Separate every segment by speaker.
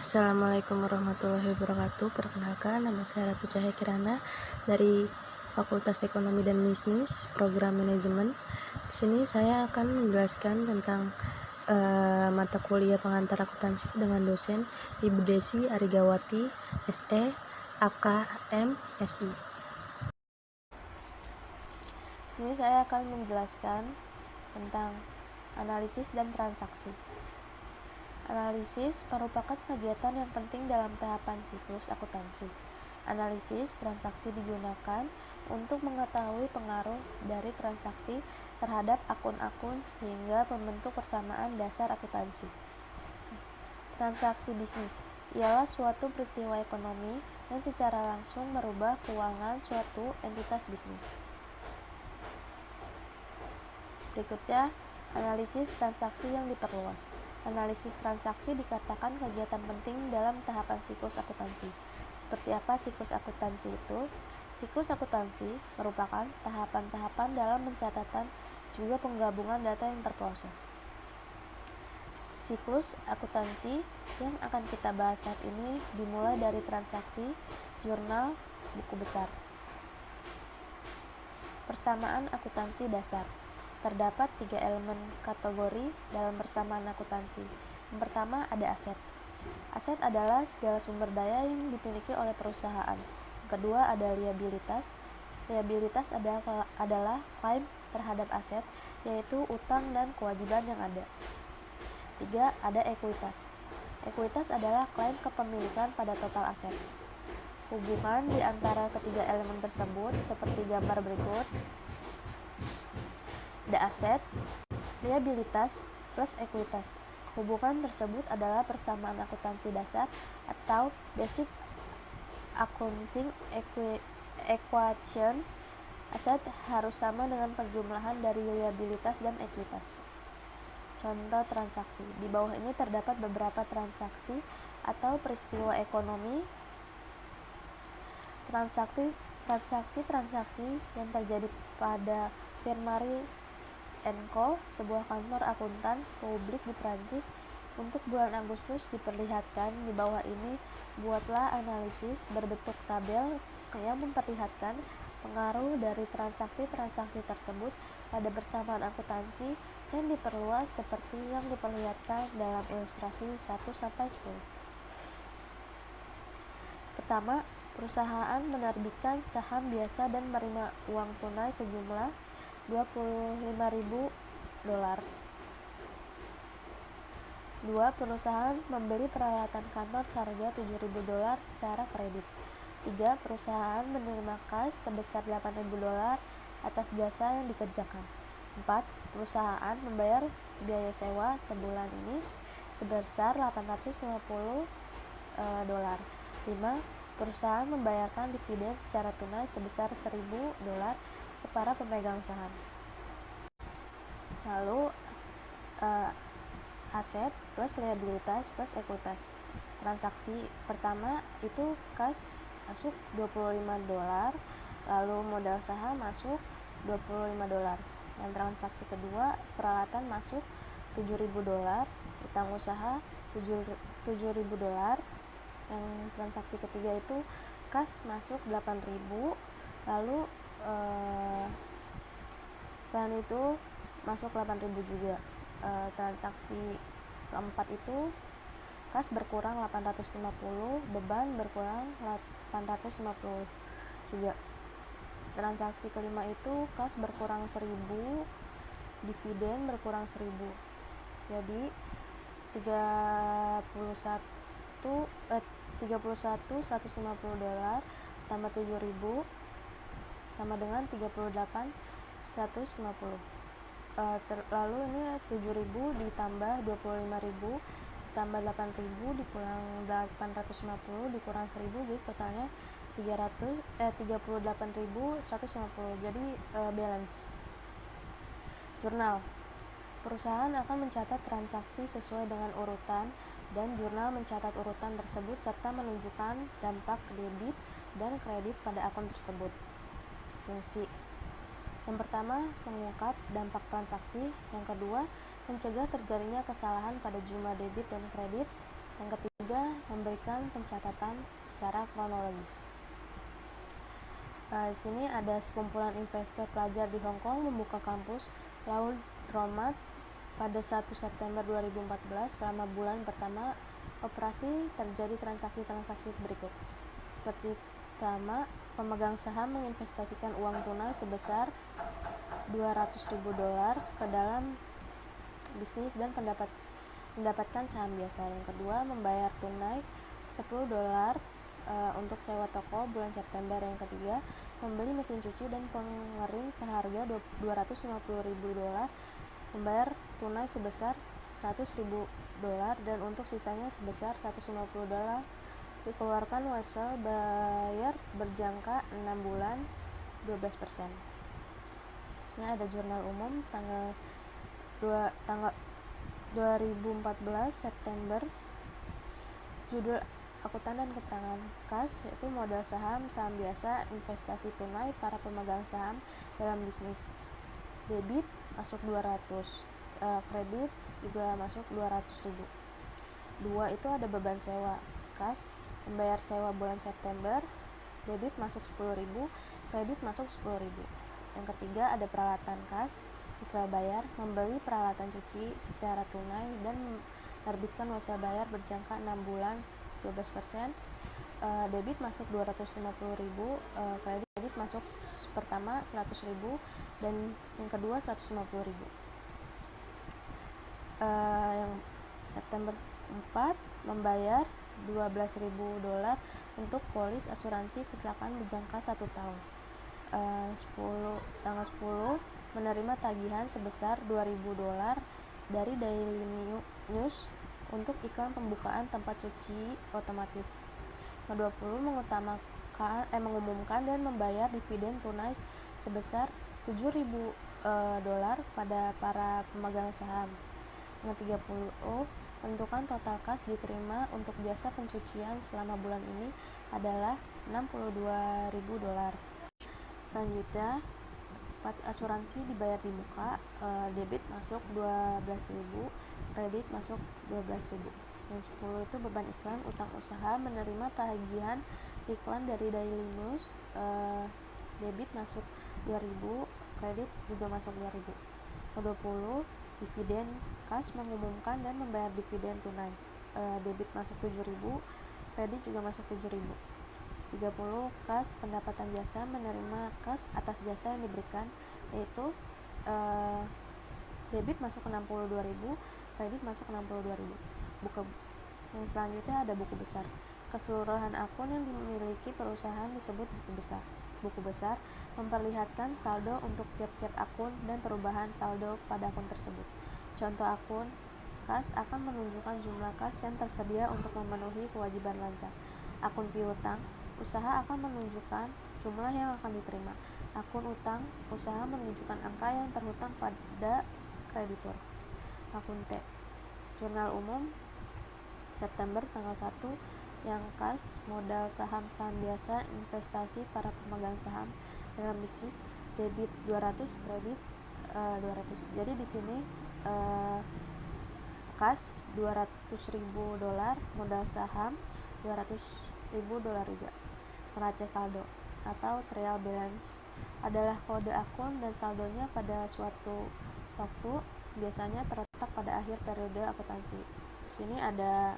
Speaker 1: Assalamualaikum warahmatullahi wabarakatuh. Perkenalkan, nama saya Ratu Cahaya Kirana dari Fakultas Ekonomi dan Bisnis, Program Manajemen. Di sini saya akan menjelaskan tentang mata kuliah pengantar akuntansi dengan dosen Ibu Desi Arigawati, SE, AKM, SI. Di sini saya akan menjelaskan tentang analisis dan transaksi. Analisis merupakan kegiatan yang penting dalam tahapan siklus akuntansi. Analisis transaksi digunakan untuk mengetahui pengaruh dari transaksi terhadap akun-akun sehingga membentuk persamaan dasar akuntansi. Transaksi bisnis ialah suatu peristiwa ekonomi yang secara langsung merubah keuangan suatu entitas bisnis. Berikutnya, analisis transaksi yang diperluas. Analisis transaksi dikatakan kegiatan penting dalam tahapan siklus akuntansi. Seperti apa siklus akuntansi itu? Siklus akuntansi merupakan tahapan-tahapan dalam pencatatan juga penggabungan data yang terproses. Siklus akuntansi yang akan kita bahas saat ini dimulai dari transaksi, jurnal, buku besar. Persamaan akuntansi dasar. Terdapat 3 elemen kategori dalam persamaan akuntansi. Yang pertama ada aset. Aset adalah segala sumber daya yang dimiliki oleh perusahaan. Yang kedua ada liabilitas. Liabilitas adalah klaim terhadap aset, yaitu utang dan kewajiban yang ada. 3. Ada ekuitas. Ekuitas adalah klaim kepemilikan pada total aset. Hubungan di antara ketiga elemen tersebut seperti gambar berikut. Ada aset, liabilitas, plus ekuitas. Hubungan tersebut adalah persamaan akuntansi dasar atau basic accounting equation. Aset harus sama dengan perjumlahan dari liabilitas dan ekuitas. Contoh transaksi. Di bawah ini terdapat beberapa transaksi atau peristiwa ekonomi. Transaksi yang terjadi pada Firmari & Co, sebuah kantor akuntan publik di Prancis. Untuk bulan Agustus diperlihatkan di bawah ini. Buatlah analisis berbentuk tabel yang memperlihatkan pengaruh dari transaksi-transaksi tersebut pada persamaan akuntansi yang diperluas seperti yang diperlihatkan dalam ilustrasi 1-10. Pertama, perusahaan menerbitkan saham biasa dan menerima uang tunai sejumlah $25.000. 2. Perusahaan membeli peralatan kantor seharga $7.000 secara kredit. 3. Perusahaan menerima kas sebesar $8.000 atas jasa yang dikerjakan. 4. Perusahaan membayar biaya sewa sebulan ini sebesar $850. 5. Perusahaan membayarkan dividen secara tunai sebesar $1.000 ke para pemegang saham. Lalu aset plus liabilitas plus ekuitas. Transaksi pertama itu kas masuk $25, lalu modal saham masuk $25. Yang transaksi kedua, peralatan masuk $7.000, utang usaha $7.000. Yang transaksi ketiga itu kas masuk $8.000, lalu bahan itu masuk $8.000 juga. Transaksi keempat itu kas berkurang $850, beban berkurang $850 juga. Transaksi kelima itu kas berkurang $1.000, dividen berkurang $1.000. Jadi 150$ tambah $7.000 sama dengan 38.150. Lalu ini 7.000 ditambah 25.000 ditambah 8.000 dikurang 850 dikurang 1.000, jadi totalnya 38.150. Jadi balance. Jurnal. Perusahaan akan mencatat transaksi sesuai dengan urutan, dan jurnal mencatat urutan tersebut serta menunjukkan dampak debit dan kredit pada akun tersebut. Fungsi. Yang pertama, mengungkap dampak transaksi. Yang kedua, mencegah terjadinya kesalahan pada jumlah debit dan kredit. Yang ketiga, ketiga, memberikan pencatatan secara kronologis. Di sini ada sekumpulan investor pelajar di Hong Kong membuka kampus Laundromat pada 1 September 2014. Selama bulan pertama operasi terjadi transaksi-transaksi berikut. Seperti pertama, pemegang saham menginvestasikan uang tunai sebesar $200.000 ke dalam bisnis dan mendapatkan saham biasa. Yang kedua, membayar tunai $10 untuk sewa toko bulan September. Yang ketiga, membeli mesin cuci dan pengering seharga $250.000, membayar tunai sebesar $100.000 dan untuk sisanya sebesar $150 dikeluarkan wesel bayar berjangka 6 bulan 12%. Sini ada jurnal umum tanggal 2014 September. Judul akuntan dan keterangan kas, yaitu modal saham, saham biasa, investasi tunai para pemegang saham dalam bisnis. Debit masuk 200, kredit juga masuk 200.000. 2 itu ada beban sewa kas, membayar sewa bulan September, debit masuk 10.000, kredit masuk 10.000. Yang ketiga ada peralatan kas, wesel bayar, membeli peralatan cuci secara tunai dan menerbitkan wesel bayar berjangka 6 bulan 12%. Debit masuk 250.000, kredit masuk pertama 100.000 dan yang kedua 150.000. Yang September 4 membayar $12.000 untuk polis asuransi kecelakaan berjangka 1 tahun. Tanggal 10 menerima tagihan sebesar $2.000 dari Daily News untuk iklan pembukaan tempat cuci otomatis. 20 mengumumkan dan membayar dividen tunai sebesar $7.000 pada para pemegang saham. Yang 30, menentukan total kas diterima untuk jasa pencucian selama bulan ini adalah $62.000. Selanjutnya, asuransi dibayar di muka, debit masuk 12.000, kredit masuk 12.000. Yang 10 itu beban iklan, utang usaha, menerima tagihan iklan dari Daily News, debit masuk 2.000, kredit juga masuk 2.000. 20, dividen kas, mengumumkan dan membayar dividen tunai, debit masuk 7.000, kredit juga masuk 7.000. 30, kas pendapatan jasa, menerima kas atas jasa yang diberikan, yaitu debit masuk 62.000, kredit masuk 62.000. Yang selanjutnya ada buku besar. Keseluruhan akun yang dimiliki perusahaan disebut buku besar. Buku besar memperlihatkan saldo untuk tiap-tiap akun dan perubahan saldo pada akun tersebut. Contoh akun kas akan menunjukkan jumlah kas yang tersedia untuk memenuhi kewajiban lancar. Akun piutang, usaha akan menunjukkan jumlah yang akan diterima. Akun utang, usaha menunjukkan angka yang terhutang pada kreditur. Akun T, jurnal umum September tanggal 1, yang kas, modal saham-saham biasa, investasi para pemegang saham dalam bisnis, debit 200, kredit 200. Jadi di sini kas $200.000, modal saham $200.000 juga. Neraca saldo atau trial balance adalah kode akun dan saldonya pada suatu waktu, biasanya terletak pada akhir periode akuntansi. Di sini ada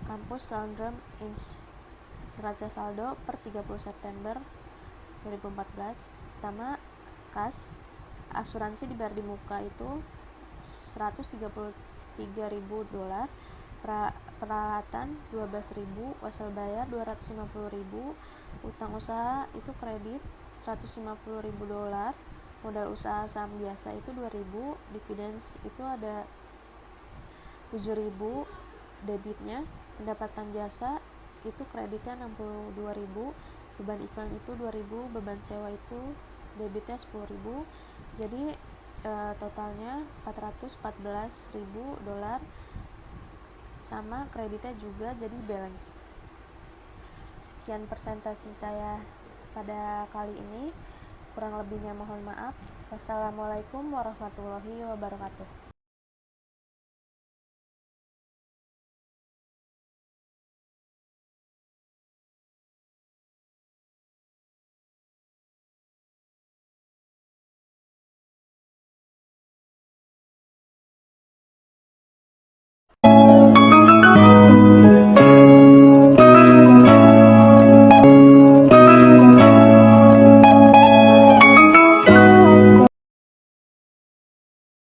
Speaker 1: kampus Laundromat Inc. Neraca saldo per 30 September 2014. Pertama, kas, asuransi dibayar di muka itu $133.000, peralatan 12.000, wesel bayar 250.000, utang usaha itu kredit $150.000, modal usaha saham biasa itu 2.000, dividen itu ada 7.000 debitnya, pendapatan jasa itu kreditnya 62.000, beban iklan itu 2.000, beban sewa itu debitnya 10.000. Jadi totalnya $414.000 sama kreditnya juga, jadi balance. Sekian presentasi saya pada kali ini, kurang lebihnya mohon maaf. Wassalamualaikum warahmatullahi wabarakatuh.